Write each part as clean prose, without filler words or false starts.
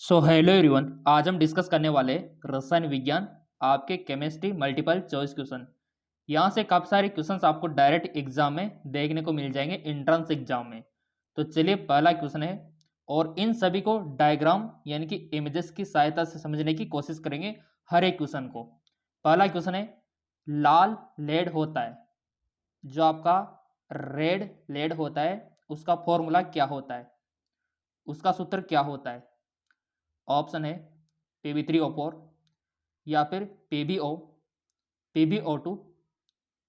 So hello everyone, आज हम discuss करने वाले रसायन विज्ञान आपके केमिस्ट्री मल्टीपल चॉइस क्वेश्चन। यहाँ से काफ़ी सारे क्वेश्चंस आपको डायरेक्ट एग्जाम में देखने को मिल जाएंगे एंट्रेंस एग्जाम में। तो चलिए पहला क्वेश्चन है और इन सभी को डायग्राम यानी कि इमेजेस की सहायता से समझने की कोशिश करेंगे हर एक क्वेश्चन को। पहला क्वेश्चन है, लाल लेड होता है, जो आपका रेड लेड होता है उसका फॉर्मूला क्या होता है, उसका सूत्र क्या होता है। ऑप्शन है Pb3O4 या फिर PbO, PbO2,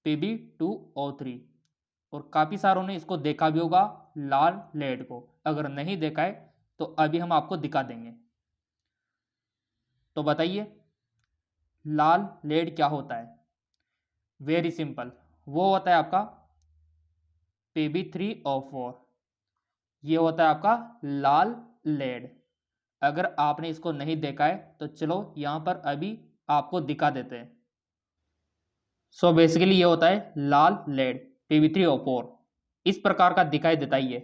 Pb2O3। और काफ़ी सारों ने इसको देखा भी होगा लाल लेड को। अगर नहीं देखा है तो अभी हम आपको दिखा देंगे। तो बताइए लाल लेड क्या होता है। वेरी सिंपल, वो होता है आपका Pb3O4। ये होता है आपका लाल लेड। अगर आपने इसको नहीं देखा है तो चलो यहाँ पर अभी आपको दिखा देते हैं। सो बेसिकली ये होता है लाल लेड Pb3O4। इस प्रकार का दिखाई देता है ये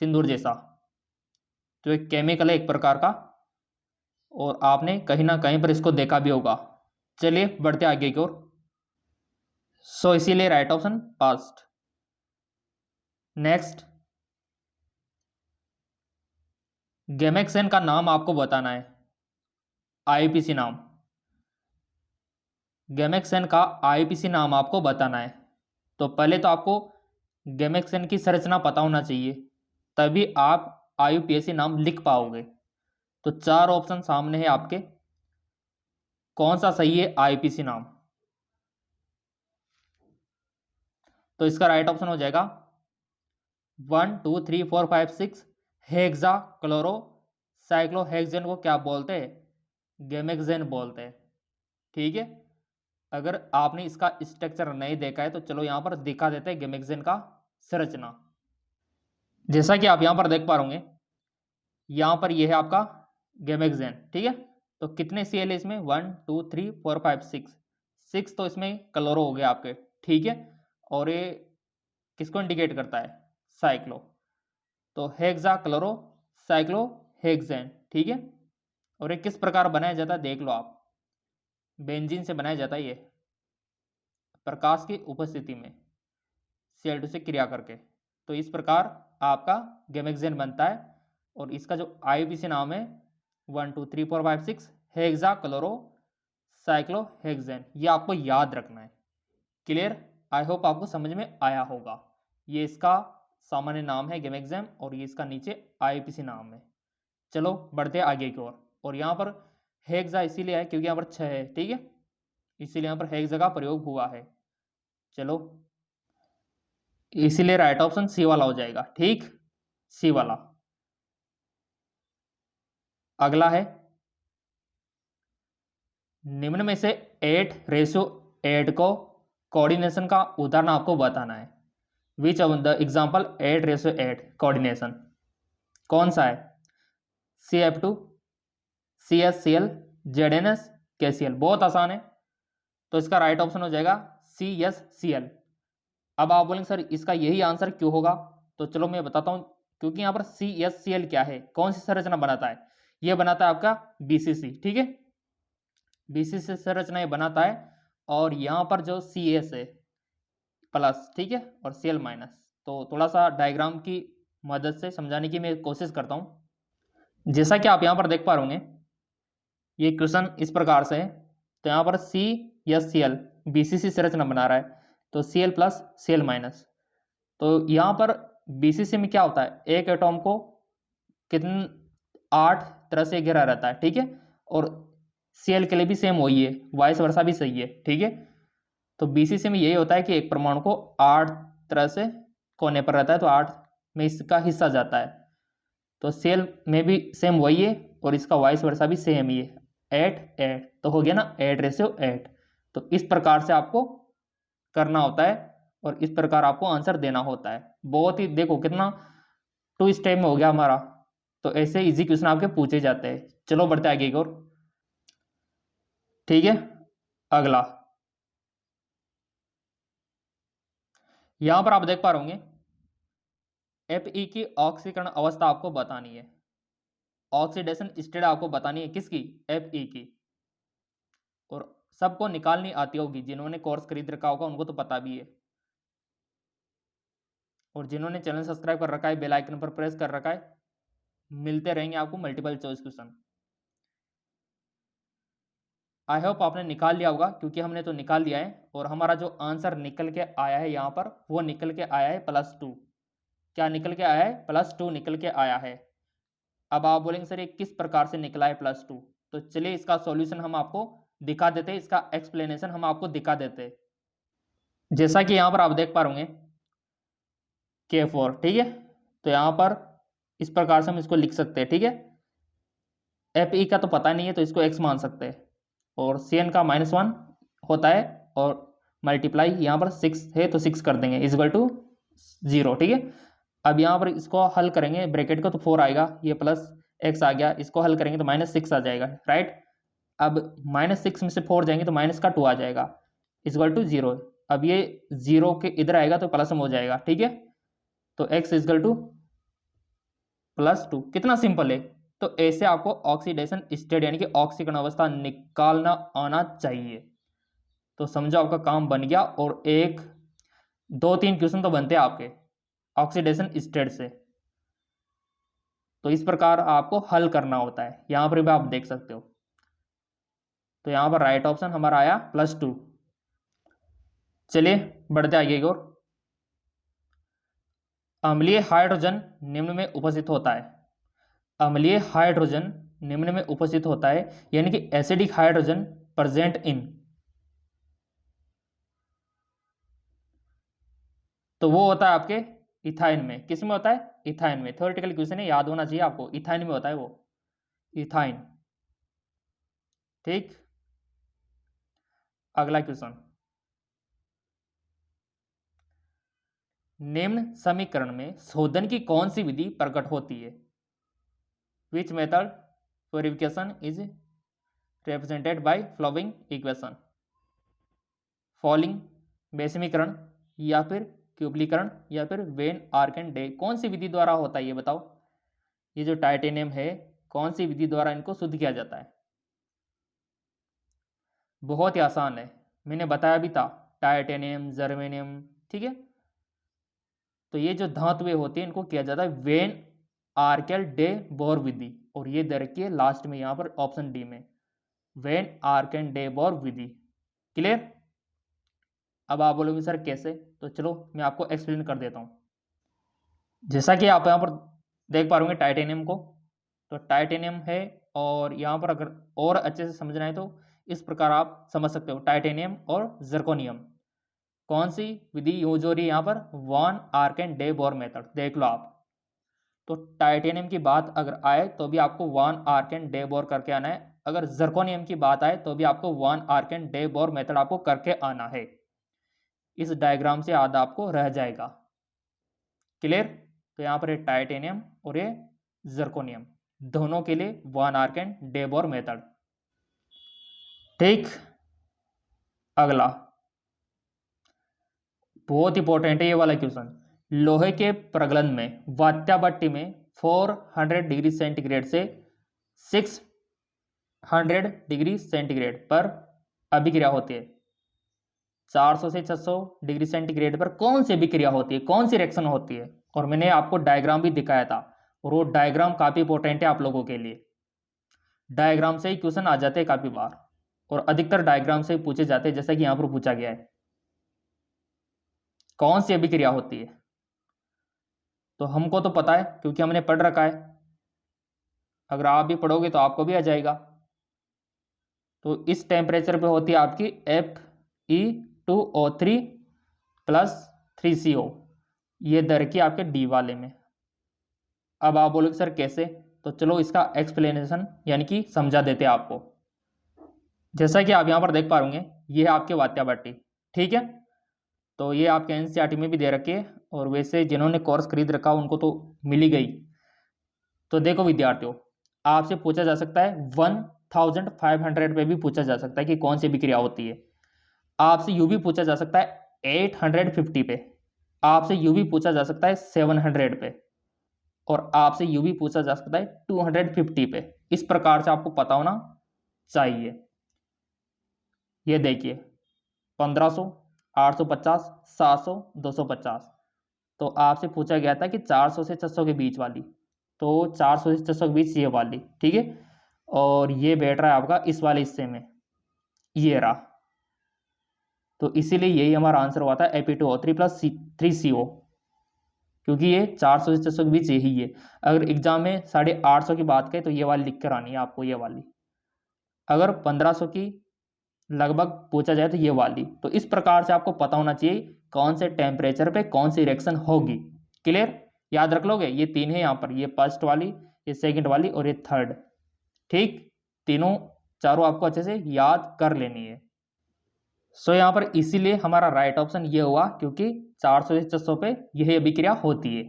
सिंदूर जैसा। तो एक केमिकल है एक प्रकार का, और आपने कहीं ना कहीं पर इसको देखा भी होगा। चलिए बढ़ते आगे की ओर। सो इसीलिए राइट ऑप्शन पास्ट। नेक्स्ट, गेमेक्सेन का नाम आपको बताना है, आईपीसी नाम। गेमेक्सेन का आईपीसी नाम आपको बताना है। तो पहले तो आपको गेमेक्सेन की संरचना पता होना चाहिए, तभी आप आईयूपीएसी नाम लिख पाओगे। तो चार ऑप्शन सामने है आपके, कौन सा सही है आईपीसी नाम। तो इसका राइट ऑप्शन हो जाएगा 1 2 3 4 5 6 हेक्सा क्लोरो साइक्लोहेक्सेन को क्या बोलते हैं, गेमेक्सेन बोलते हैं। ठीक है, अगर आपने इसका स्ट्रक्चर नहीं देखा है तो चलो यहाँ पर दिखा देते हैं गेमेक्सेन का संरचना। जैसा कि आप यहाँ पर देख पा रहे होंगे, यहाँ पर यह है आपका गेमेक्सेन। ठीक है, तो कितने सीएल है इसमें, 1 2 3 4 5 6। 6 तो इसमें क्लोरो हो गया आपके। ठीक है, और ये किसको इंडिकेट करता है, साइक्लो। तो हेक्सा क्लोरो साइक्लो हेक्सेन। ठीक है, और ये किस प्रकार बनाया जाता है देख लो आप। बेंजीन से बनाया जाता है ये, प्रकाश की उपस्थिति में Cl2 से क्रिया करके। तो इस प्रकार आपका गेमेक्सेन बनता है। और इसका जो आईपीसी नाम है 1 2 3 4 5 6 हेक्सा क्लोरो साइक्लोहेक्सेन। ये आपको याद रखना है। क्लियर, आई होप आपको समझ में आया होगा। ये इसका सामान्य नाम है गेमेक्सेन, और ये इसका नीचे आईपीसी नाम है। चलो बढ़ते हैं आगे की ओर। और यहाँ पर हेक्सा इसीलिए है क्योंकि यहाँ पर 6 है। ठीक है, इसीलिए यहाँ पर हेक्सा का प्रयोग हुआ है। चलो, इसीलिए राइट ऑप्शन सी वाला हो जाएगा। ठीक, सी वाला। अगला है, निम्न में से 8:8 को कोऑर्डिनेशन का उदाहरण आपको बताना है। Which of the example 8:8 coordination कौन सा है, CF2, CSCl, ZnS, KCl। बहुत आसान है। तो इसका राइट ऑप्शन हो जाएगा CSCl। अब आप बोलेंगे सर इसका यही आंसर क्यों होगा, तो चलो मैं बताता हूं। क्योंकि यहाँ पर CSCl क्या है, कौन सी संरचना बनाता है, यह बनाता है आपका BCC। ठीक है, BCC संरचना ये बनाता है। और यहाँ पर जो CS है प्लस, ठीक है, और Cl माइनस। तो थोड़ा सा डायग्राम की मदद से समझाने की मैं कोशिश करता हूँ। जैसा कि आप यहाँ पर देख पा रहे होंगे, ये क्वेश्चन इस प्रकार से है। तो यहाँ पर CSCl BCC संरचना बना रहा है, तो Cl प्लस Cl माइनस। तो यहाँ पर BCC में क्या होता है, एक एटॉम को कितने 8 तरह से घेरा रहता है। ठीक है, और Cl के लिए भी सेम वही है, वाइस वर्सा भी सही है। ठीक है, तो BCC में यही होता है कि एक परमाणु को 8 तरह से कोने पर रहता है, तो 8 में इसका हिस्सा जाता है। तो Cl में भी सेम वही है, और इसका वाइस वर्सा भी सेम ही है, 8:8। तो हो गया ना 8:8। तो इस प्रकार से आपको करना होता है, और इस प्रकार आपको आंसर देना होता है। बहुत ही देखो कितना 2 स्टेप में हो गया हमारा। तो ऐसे इजी क्वेश्चन आपके पूछे जाते हैं। चलो बढ़ते आगे की ओर। ठीक है, अगला, यहां पर आप देख पा रहे होंगे Fe की ऑक्सीकरण अवस्था आपको बतानी है। ऑक्सीडेशन स्टेट आपको बतानी है किसकी, Fe की। और सबको निकालनी आती होगी, जिन्होंने कोर्स खरीद रखा होगा उनको तो पता भी है, और जिन्होंने चैनल सब्सक्राइब कर रखा है, बेल आइकन पर प्रेस कर रखा है, मिलते रहेंगे आपको multiple choice question. I hope आपने निकाल लिया होगा, क्योंकि हमने तो निकाल लिया है, और हमारा जो आंसर निकल के आया है यहाँ पर, वो निकल के आया है +2। क्या निकल के आया है, +2 निकल के आया है। अब आप बोलेंगे सर ये किस प्रकार से निकला है +2, तो चलिए इसका सॉल्यूशन हम आपको दिखा देते हैं, इसका एक्सप्लेनेशन हम आपको दिखा देते हैं। जैसा कि यहाँ पर आप देख पा रहे K4, ठीक है। तो यहाँ पर इस प्रकार से हम इसको लिख सकते हैं, ठीक है। Fe का तो पता नहीं है, तो इसको x मान सकते हैं, और Cn का -1 होता है, और मल्टीप्लाई यहाँ पर 6 है तो 6 कर देंगे, =0, ठीक है। अब यहाँ पर इसको हल करेंगे, ब्रैकेट को तो 4 आएगा, ये प्लस x आ गया, इसको हल करेंगे तो -6 आ जाएगा, राइट। अब -6 में से 4 जाएंगे तो -2 आ जाएगा, =0। अब ये 0 के इधर आएगा तो प्लस में हो जाएगा, ठीक है। तो x +2, कितना सिंपल है। तो ऐसे आपको ऑक्सीडेशन स्टेट यानी कि ऑक्सीकरण अवस्था निकालना आना चाहिए। तो समझो आपका काम बन गया, और 1 2 3 क्वेश्चन तो बनते हैं आपके ऑक्सीडेशन स्टेट से। तो इस प्रकार आपको हल करना होता है, यहां पर भी आप देख सकते हो। तो यहां पर राइट ऑप्शन हमारा आया +2। चलिए बढ़ते आगे की ओर। अम्लीय हाइड्रोजन निम्न में उपस्थित होता है। अम्लीय हाइड्रोजन निम्न में उपस्थित होता है, यानी कि एसिडिक हाइड्रोजन प्रेजेंट इन, तो वो होता है आपके इथाइन में। किस में होता है, इथाइन में। थ्योरेटिकल क्वेश्चन है, याद होना चाहिए आपको, इथाइन में होता है वो, इथाइन, ठीक। अगला क्वेश्चन, निम्न समीकरण में शोधन की कौन सी विधि प्रकट होती है। Which method purification is represented by flowing equation. Falling, बेसमीकरण, या फिर क्यूबलीकरण, या फिर वेन आर्क डे, कौन सी विधि द्वारा होता है ये बताओ। ये जो टाइटेनियम है, कौन सी विधि द्वारा इनको शुद्ध किया जाता है। बहुत ही आसान है, मैंने बताया भी था, टाइटेनियम, जर्मेनियम, ठीक है। तो ये जो धातुएं होती है इनको किया जाता है वेन आर्केल डे बोर विधि, और ये दे रखी है लास्ट में यहाँ पर ऑप्शन डी में, when आर्केल day bore Vidhi. Clear. अब आप बोलोगे सर कैसे, तो चलो मैं आपको एक्सप्लेन कर देता हूँ। जैसा कि आप यहाँ पर देख पा रहे होंगे टाइटेनियम को, तो टाइटेनियम है, और यहाँ पर अगर और अच्छे से समझना है तो इस प्रकार आप समझ सकते हो, टाइटेनियम और जर्कोनियम। कौन सी विधि यूज हो रही है यहाँ पर, van Arkel de Boer method, देख लो आप। तो टाइटेनियम की बात अगर आए तो भी आपको वॉन आर्केन डे बोर करके आना है, अगर जर्कोनियम की बात आए तो भी आपको van Arkel de Boer method आपको करके आना है। इस डायग्राम से याद आपको रह जाएगा। क्लियर। तो यहाँ पर ये टाइटेनियम और ये जर्कोनियम, दोनों के लिए van Arkel de Boer method, ठीक। अगला बहुत इंपॉर्टेंट है ये वाला क्वेश्चन। लोहे के प्रगलन में वात्याभट्टी में 400 डिग्री सेंटीग्रेड से 600 डिग्री सेंटीग्रेड पर अभिक्रिया होती है। 400 से 600 डिग्री सेंटीग्रेड पर कौन सी अभिक्रिया होती है, कौन सी रिएक्शन होती है। और मैंने आपको डायग्राम भी दिखाया था, और वो डायग्राम काफी इंपॉर्टेंट है आप लोगों के लिए। डायग्राम से ही क्वेश्चन आ जाते हैं काफी बार, और अधिकतर डायग्राम से ही पूछे जाते हैं, जैसा कि यहां पर पूछा गया है। कौन सी अभिक्रिया होती है, तो हमको तो पता है क्योंकि हमने पढ़ रखा है, अगर आप भी पढ़ोगे तो आपको भी आ जाएगा। तो इस टेम्परेचर पे होती है आपकी Fe2O3 + 3CO, ये दर की आपके डी वाले में। अब आप बोलोगे सर कैसे, तो चलो इसका एक्सप्लेनेशन यानी कि समझा देते हैं आपको। जैसा कि आप यहाँ पर देख पा रहे होंगे, ये है आपके वात्याभट्टी, ठीक है। तो ये आपके एनसीईआरटी में भी दे रखी है, और वैसे जिन्होंने कोर्स खरीद रखा उनको तो मिल ही गई। तो देखो विद्यार्थियों, आपसे पूछा जा सकता है 1500 पे भी पूछा जा सकता है कि कौन सी अभिक्रिया होती है। आपसे यू भी पूछा जा सकता है 850 पे, आपसे यू भी पूछा जा सकता है 700 पे। और आपसे यूं भी पूछा जा सकता है 250 पे। इस प्रकार से आपको पता होना चाहिए। ये देखिए 1500, 850, 700, 250। तो आपसे पूछा गया था कि 400 से 600 के बीच वाली, तो 400 से 600 के बीच ये वाली, ठीक है। और ये बैठ रहा है आपका इस वाले हिस्से में, ये रहा। तो इसीलिए यही हमारा आंसर हुआ था Fe2O3 प्लस 3CO, क्योंकि ये 400 से 600 के बीच यही है। अगर एग्जाम में 850 की बात करें तो ये वाली लिख कर आनी है आपको, ये वाली। अगर 1500 की लगभग पूछा जाए तो ये वाली। तो इस प्रकार से आपको पता होना चाहिए कौन से टेम्परेचर पे कौन सी रिएक्शन होगी। क्लियर? याद रख लोगे, ये तीन है यहाँ पर, ये फर्स्ट वाली, ये सेकंड वाली और ये थर्ड। ठीक, तीनों चारों आपको अच्छे से याद कर लेनी है। सो यहाँ पर इसीलिए हमारा राइट ऑप्शन ये हुआ, क्योंकि 400 से 600 पे यही अभिक्रिया होती है।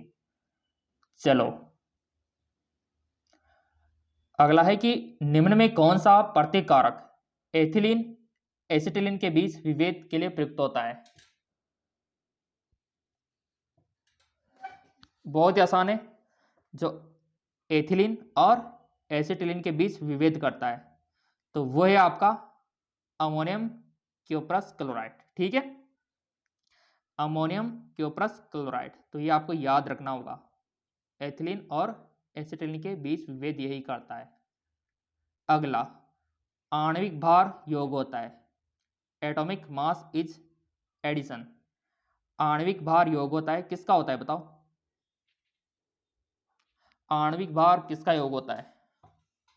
चलो अगला है कि निम्न में कौन सा प्रतिकारक एथिलीन एसिटिलीन के बीच विभेद के लिए प्रयुक्त होता है। बहुत ही आसान है। जो एथिलीन और एसिटिलीन के बीच विभेद करता है तो वो है आपका अमोनियम क्योप्रस क्लोराइड। ठीक है, अमोनियम क्योप्रस क्लोराइड। तो ये आपको याद रखना होगा, एथिलीन और एसिटिलीन के बीच विभेद यही करता है। अगला आणविक भार योग होता है, एटॉमिक मास इज एडिशन। आणविक भार योग होता है, किसका होता है बताओ? आणविक भार किसका योग होता है?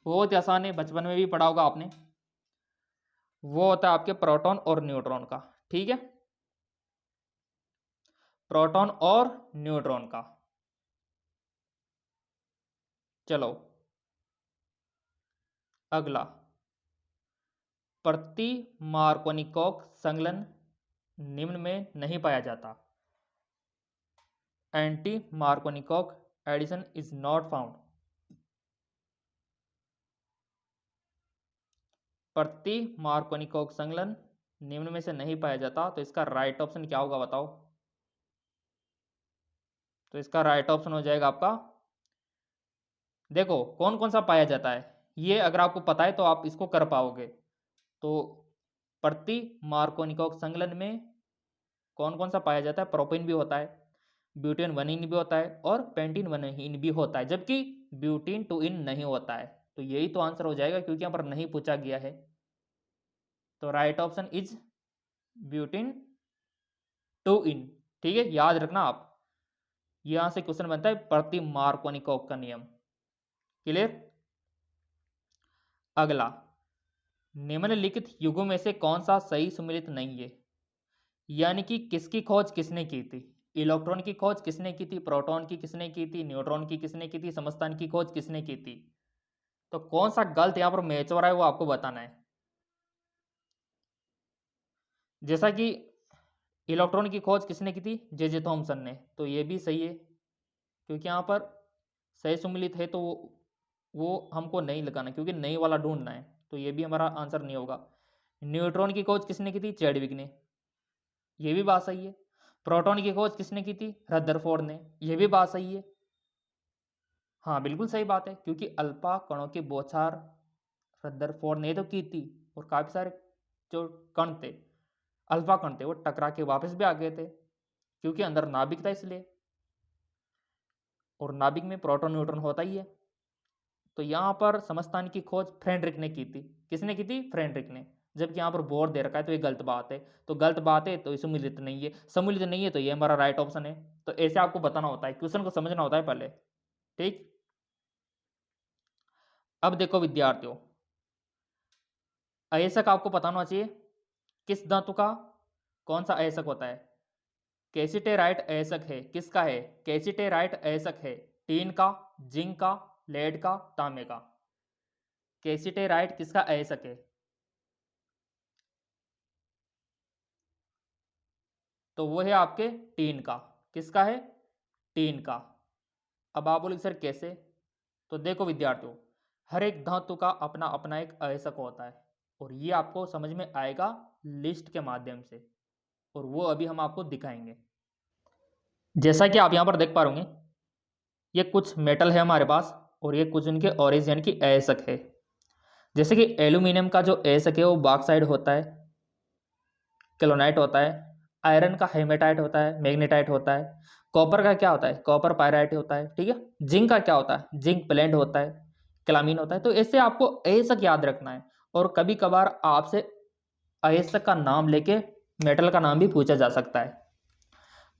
बहुत ही आसान है, बचपन में भी पढ़ा होगा आपने। वो होता है आपके प्रोटॉन और न्यूट्रॉन का। ठीक है, प्रोटॉन और न्यूट्रॉन का। चलो अगला, प्रति मार्कोनिकॉक संलयन निम्न में नहीं पाया जाता। Anti Markovnikov addition is not found. प्रति मार्कोनिकॉक संलयन निम्न में से नहीं पाया जाता, तो इसका राइट ऑप्शन क्या होगा बताओ? तो इसका राइट ऑप्शन हो जाएगा आपका, देखो कौन कौन सा पाया जाता है, ये अगर आपको पता है तो आप इसको कर पाओगे। तो प्रति मार्कोनिकॉक संलयन में कौन कौन सा पाया जाता है? प्रोपेन भी होता है, ब्यूटेन 1 भी होता है और पेंटीन 1 भी होता है, जबकि ब्यूटीन 2 नहीं होता है। तो यही तो आंसर हो जाएगा, क्योंकि यहाँ पर नहीं पूछा गया है। तो राइट ऑप्शन इज ब्यूटीन 2। ठीक है, याद रखना आप, यहां से क्वेश्चन बनता है प्रति मार्कोनिकॉक का नियम। क्लियर? अगला, निम्नलिखित युगों में से कौन सा सही सुमेलित नहीं है? यानी कि किसकी खोज किसने की थी? इलेक्ट्रॉन की खोज किसने की थी, प्रोटॉन की किसने की थी, न्यूट्रॉन की किसने की थी, समस्थान की खोज किसने की थी? तो कौन सा गलत यहां पर मैच हो रहा है वो आपको बताना है। जैसा कि इलेक्ट्रॉन की खोज किसने की थी? जे थॉमसन ने। तो ये भी सही है, क्योंकि यहाँ पर सही सुमेलित है, तो वो हमको नहीं लगाना, क्योंकि नई वाला ढूंढना है। तो ये भी हमारा आंसर नहीं होगा। न्यूट्रॉन की खोज किसने की थी? चैडविक ने। ये भी बात सही है। प्रोटॉन की खोज किसने की थी? रदरफोर्ड ने। ये भी बात सही है। हाँ बिल्कुल सही बात है, क्योंकि अल्फा कणों की बौछार रदरफोर्ड ने तो की थी, और काफी सारे जो कण थे, अल्फा कण थे, वो टकरा के वापस भी आ गए थे, क्योंकि अंदर नाभिक था इसलिए, और नाभिक में प्रोटॉन न्यूट्रॉन होता ही है। तो यहाँ पर समस्थान की खोज फ्रेडरिक ने की थी। किसने की थी? फ्रेडरिक ने। जबकि यहाँ पर बोर दे रखा है, तो ये गलत बात है। तो गलत बात है तो सम्मिलित नहीं है, सम्मिलित नहीं है तो ये हमारा राइट ऑप्शन है। तो ऐसे आपको बताना होता है, क्वेश्चन को समझना होता है पहले। ठीक, अब देखो विद्यार्थियों, अयस्क आपको पता होना चाहिए, किस धातु का कौन सा अयस्क होता है? कैसिटेराइट अयस्क है, किसका है? कैसिटेराइट अयस्क है, टीन का, जिंक का, लेड का, तांबे का। कैसिटेराइट किसका अयस्क है? तो वो है आपके टीन का। किसका है? टीन का। अब आप बोलोगे सर कैसे? तो देखो विद्यार्थियों, हर एक धातु का अपना अपना एक अयस्क होता है, और ये आपको समझ में आएगा लिस्ट के माध्यम से, और वो अभी हम आपको दिखाएंगे। जैसा कि आप यहां पर देख पा रहे होंगे, ये कुछ मेटल है हमारे पास और ये कुछ इनके ऑरेंज यानी कि अयस्क है। जैसे कि एल्यूमिनियम का जो अयस्क है वो बॉक्साइड होता है, केलोनाइट होता है। आयरन का हेमेटाइट होता है, मैग्नेटाइट होता है। कॉपर का क्या होता है, कॉपर पायराइट होता है, ठीक है। जिंक का क्या होता है, जिंक ब्लेंड होता है, क्लामीन होता है। तो ऐसे आपको अयस्क याद रखना है। और कभी कभार आपसे अयस्क का नाम लेके मेटल का नाम भी पूछा जा सकता है।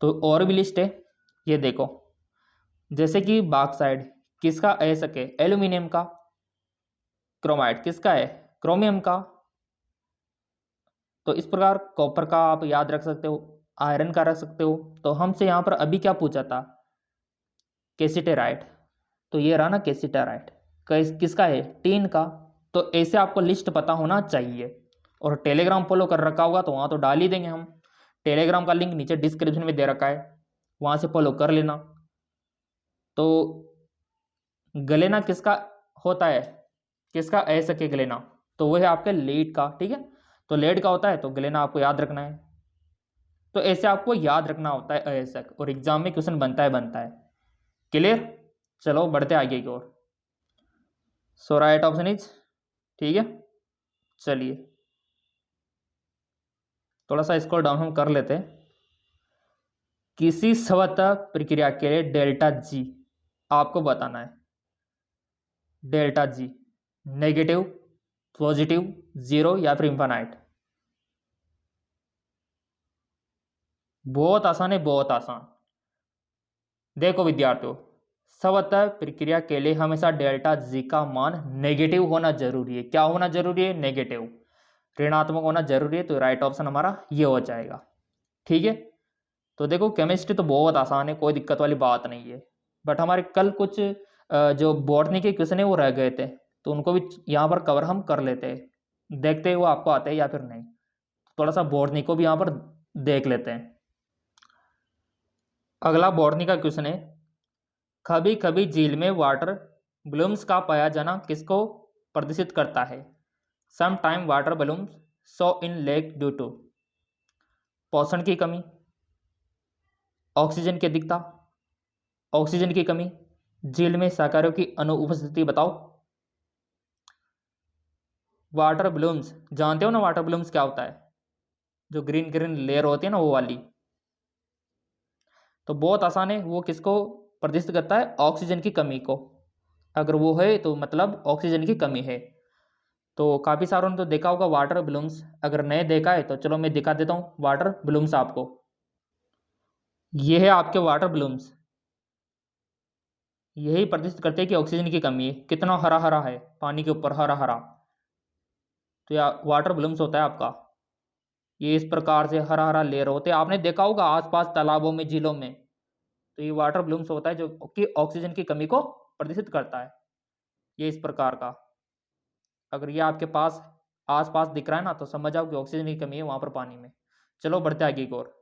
तो और भी लिस्ट है, ये देखो। जैसे कि बॉक्साइड किसका अयस्क है, एल्यूमिनियम का। क्रोमाइट किसका है, क्रोमियम का। तो इस प्रकार कॉपर का आप याद रख सकते हो, आयरन का रख सकते हो। तो हमसे यहाँ पर अभी क्या पूछा था, कैसिटेराइट। तो ये रहा ना कैसिटेराइट, किसका है, टीन का। तो ऐसे आपको लिस्ट पता होना चाहिए। और टेलीग्राम फॉलो कर रखा होगा तो वहाँ तो डाल ही देंगे हम। टेलीग्राम का लिंक नीचे डिस्क्रिप्शन में दे रखा है, वहाँ से फॉलो कर लेना। तो गलेना किसका होता है, किसका ऐसा के गलेना, तो वो है आपके लीड का, ठीक है। तो लेड का होता है तो गलेना आपको याद रखना है। तो ऐसे आपको याद रखना होता है अयस्क, और एग्जाम में क्वेश्चन बनता है। क्लियर, चलो बढ़ते आगे की ओर। सो राइट ऑप्शन इज, ठीक है। चलिए थोड़ा सा स्क्रॉल डाउन हम कर लेते हैं। किसी स्वतः प्रक्रिया के लिए डेल्टा जी आपको बताना है। Delta G negative, positive, zero या फिर इंफानाइट। बहुत आसान है, बहुत आसान। देखो विद्यार्थियों, स्वतः प्रक्रिया के लिए हमेशा डेल्टा जी का मान नेगेटिव होना जरूरी है। क्या होना जरूरी है, नेगेटिव, ऋणात्मक होना जरूरी है। तो राइट ऑप्शन हमारा ये हो जाएगा, ठीक है। तो देखो केमिस्ट्री तो बहुत आसान है, कोई दिक्कत वाली बात नहीं है। बट हमारे कल कुछ जो बॉटनी के क्वेश्चन है वो रह गए थे, तो उनको भी यहाँ पर कवर हम कर लेते हैं, देखते हैं वो आपको आते हैं या फिर नहीं। थोड़ा सा बॉटनी को भी यहाँ पर देख लेते हैं। अगला बॉटनी का क्वेश्चन है, कभी कभी झील में वाटर ब्लूम्स का पाया जाना किसको प्रदर्शित करता है। Some time water blooms so in lake due to पोषण की कमी, ऑक्सीजन की अधिकता, ऑक्सीजन की कमी, झील में शाकाहारियों की अनुपस्थिति। बताओ। वाटर ब्लूम्स जानते हो ना, वाटर ब्लूम्स क्या होता है, जो ग्रीन ग्रीन लेयर होती है ना वो वाली। तो बहुत आसान है, वो किसको प्रदर्शित करता है, ऑक्सीजन की कमी को। अगर वो है तो मतलब ऑक्सीजन की कमी है। तो काफ़ी सारों ने तो देखा होगा वाटर ब्लूम्स, अगर नहीं देखा है तो चलो मैं दिखा देता हूँ वाटर ब्लूम्स आपको। ये है आपके वाटर ब्लूम्स, यही प्रदर्शित करते हैं कि ऑक्सीजन की कमी है। कितना हरा हरा है पानी के ऊपर, हरा हरा। तो या वाटर ब्लूम्स होता है आपका। ये इस प्रकार से हरा हरा लेयर होते हैं, आपने देखा होगा आसपास तालाबों में, झीलों में। तो ये वाटर ब्लूम्स होता है जो कि ऑक्सीजन की कमी को प्रदर्शित करता है। ये इस प्रकार का, अगर ये आपके पास आस पास दिख रहा है ना तो समझ जाओ कि ऑक्सीजन की कमी है वहां पर पानी में। चलो बढ़ते आगे की ओर।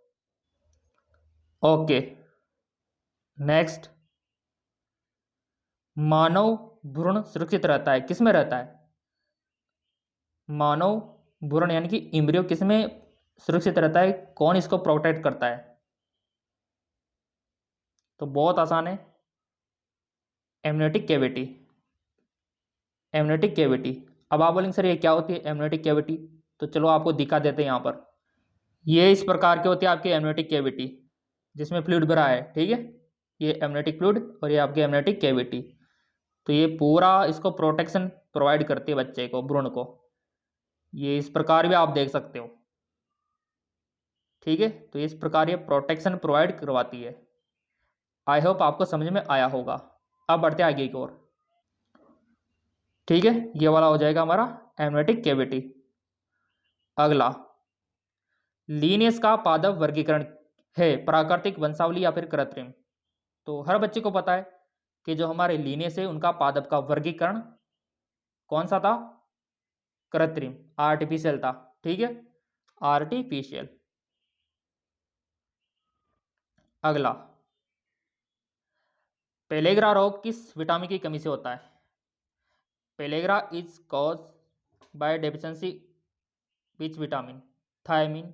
Okay, next. मानव भ्रूण सुरक्षित रहता है, किसमें रहता है, मानव भ्रूण यानी कि इम्ब्रियो किसमें सुरक्षित रहता है, कौन इसको प्रोटेक्ट करता है। तो बहुत आसान है, एमनियोटिक कैविटी। Amniotic cavity. अब आप बोलेंगे सर ये क्या होती है एमनियोटिक कैविटी, तो चलो आपको दिखा देते हैं यहाँ पर। ये इस प्रकार की होती है आपकी एमनियोटिक कैविटी, जिसमें फ्लूइड भरा है, ठीक है। ये एमनियोटिक फ्लूइड और ये आपकी एमनियोटिक कैविटी। तो ये पूरा इसको प्रोटेक्शन प्रोवाइड करती है बच्चे को, भ्रूण को। ये इस प्रकार भी आप देख सकते हो, ठीक है। तो इस प्रकार ये प्रोटेक्शन प्रोवाइड करवाती है। आई होप आपको समझ में आया होगा। अब बढ़ते आगे की ओर, ठीक है। ये वाला हो जाएगा हमारा एमनियोटिक कैविटी। अगला, लीनियस का पादप वर्गीकरण है, प्राकृतिक, वंशावली या फिर कृत्रिम। तो हर बच्चे को पता है कि जो हमारे लीनियस है उनका पादप का वर्गीकरण कौन सा था, कृत्रिम, आर्टिफिशियल था, ठीक है, आर्टिफिशियल। अगला, पेलेग्रा रोग किस विटामिन की कमी से होता है। Pellagra is cause by deficiency which vitamin, thiamine,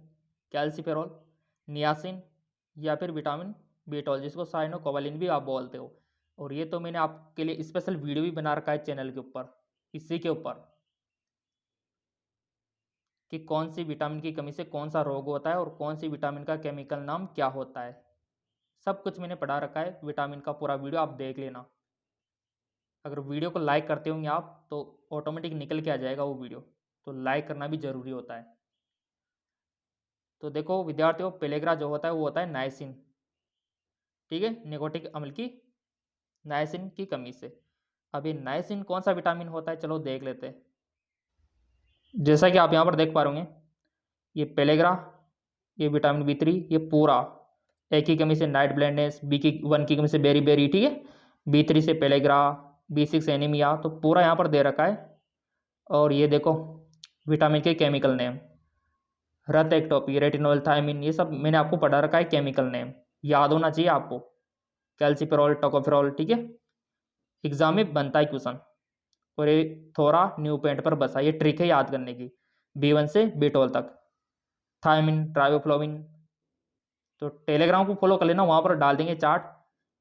calciferol, niacin या फिर विटामिन बी12, जिसको साइनोकोबालिन भी आप बोलते हो। और ये तो मैंने आपके लिए स्पेशल वीडियो भी बना रखा है चैनल के ऊपर, इसी के ऊपर, कि कौन सी विटामिन की कमी से कौन सा रोग होता है और कौन सी विटामिन का केमिकल नाम क्या होता है। सब कुछ मैंने पढ़ा रखा है, विटामिन का पूरा वीडियो आप देख लेना। अगर वीडियो को लाइक करते होंगे आप तो ऑटोमेटिक निकल के आ जाएगा वो वीडियो, तो लाइक करना भी जरूरी होता है। तो देखो विद्यार्थियों, पेलेग्रा जो होता है वो होता है नाइसिन, ठीक है, निकोटिक अम्ल की नाइसिन की कमी से। अब ये नाइसिन कौन सा विटामिन होता है, चलो देख लेते हैं। जैसा कि आप यहाँ पर देख पा रहे होंगे, ये पेलेग्रा, ये विटामिन B3, ये पूरा ए की कमी से नाइट ब्लाइंडनेस, B1 की कमी से बेरी बेरी, ठीक है, B3 से पेलेग्रा, B6 एनीमिया, तो पूरा यहाँ पर दे रखा है। और ये देखो विटामिन के केमिकल नेम, रत एक्टोपी, रेटिनोल, थायमिन, ये सब मैंने आपको पढ़ा रखा है केमिकल नेम, याद होना चाहिए आपको। कैल्सिफेरॉल, टोकोफेरॉल, ठीक है, एग्जाम में बनता है क्वेश्चन। और ये थोड़ा न्यू पेंट पर बसा, ये ट्रिक है याद करने की, B1 से B12 तक, थायमिन, ट्राइबोफ्लोविन। तो टेलीग्राम को फॉलो कर लेना, वहाँ पर डाल देंगे चार्ट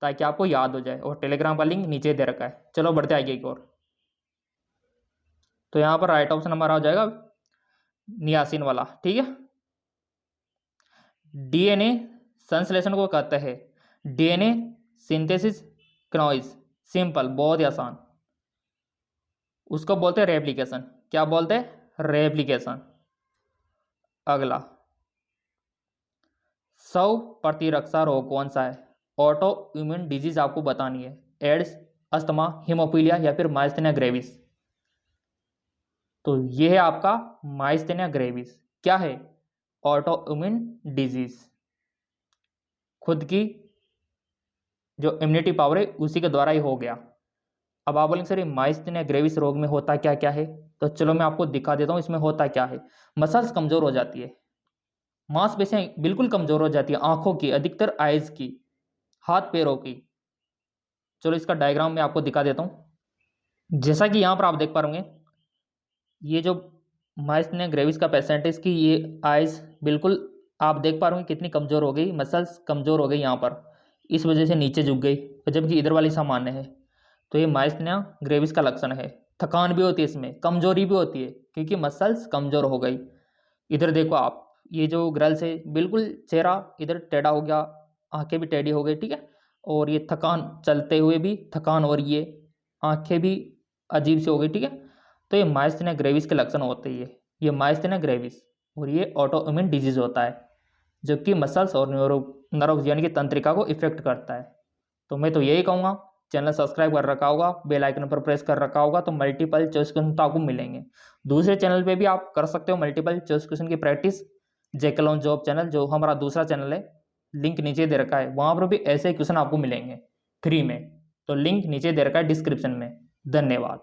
ताकि आपको याद हो जाए, और टेलीग्राम का लिंक नीचे दे रखा है। चलो बढ़ते आगे एक और। तो यहाँ पर राइट ऑप्शन हमारा हो जाएगा नियासिन वाला, ठीक है। डीएनए संश्लेषण को कहते हैं डीएनए सिंथेसिस क्नॉइज, सिंपल, बहुत ही आसान। उसको बोलते हैं रेप्लिकेशन। क्या बोलते हैं? रेप्लिकेशन। अगला, 100 प्रतिरक्षा रोग कौन सा है? ऑटो इम्यून डिजीज आपको बतानी है, एड्स, अस्थमा, हीमोफीलिया या फिर माइस्थेनिया ग्रेविस। तो ये है आपका माइस्थेनिया ग्रेविस। क्या है? Autoimmune disease. खुद की जो इम्यूनिटी पावर है उसी के द्वारा ही हो गया। अब आप बोलेंगे सर ये माइस्थेनिया ग्रेविस रोग में होता क्या क्या है, तो चलो मैं आपको दिखा देता हूँ इसमें होता क्या है। मसल्स कमजोर हो जाती है, मांसपेशियां बिल्कुल कमजोर हो जाती है, आंखों की, अधिकतर आइज की, हाथ पैरों की। चलो इसका डायग्राम मैं आपको दिखा देता हूँ। जैसा कि यहाँ पर आप देख पा रहे होंगे, ये जो माइस्थेनिया ग्रेविस का पेशेंट है, इसकी ये आइज बिल्कुल आप देख पा रहे होंगे कितनी कमजोर हो गई, मसल्स कमजोर हो गई यहाँ पर, इस वजह से नीचे झुक गई, जबकि इधर वाली सामान्य है। तो ये माइस्थेनिया ग्रेविस का लक्षण है। थकान भी होती है इसमें, कमजोरी भी होती है क्योंकि मसल्स कमजोर हो गई। इधर देखो आप, ये जो ग्रल्स है बिल्कुल चेहरा इधर टेढ़ा हो गया, आंखें भी टेढ़ी हो गई, ठीक है। और ये थकान, चलते हुए भी थकान हो रही है, आंखें भी अजीब सी हो गई, ठीक है। तो ये माइस्थेनिया ग्रेविस के लक्षण होते हैं। ये माइस्थेनिया ग्रेविस, और ये ऑटो इम्यून डिजीज होता है जो कि मसल्स और नर्व्स यानी कि तंत्रिका को इफेक्ट करता है। तो मैं तो यही कहूँगा, चैनल सब्सक्राइब कर रखा होगा, बेल आइकन पर प्रेस कर रखा होगा, तो मल्टीपल चॉइस क्वेश्चन तो आपको मिलेंगे। दूसरे चैनल पे भी आप कर सकते हो मल्टीपल चॉइस क्वेश्चन की प्रैक्टिस, जेके जॉब चैनल जो हमारा दूसरा चैनल है, लिंक नीचे दे रखा है, वहाँ पर भी ऐसे क्वेश्चन आपको मिलेंगे फ्री में। तो लिंक नीचे दे रखा है डिस्क्रिप्शन में। धन्यवाद।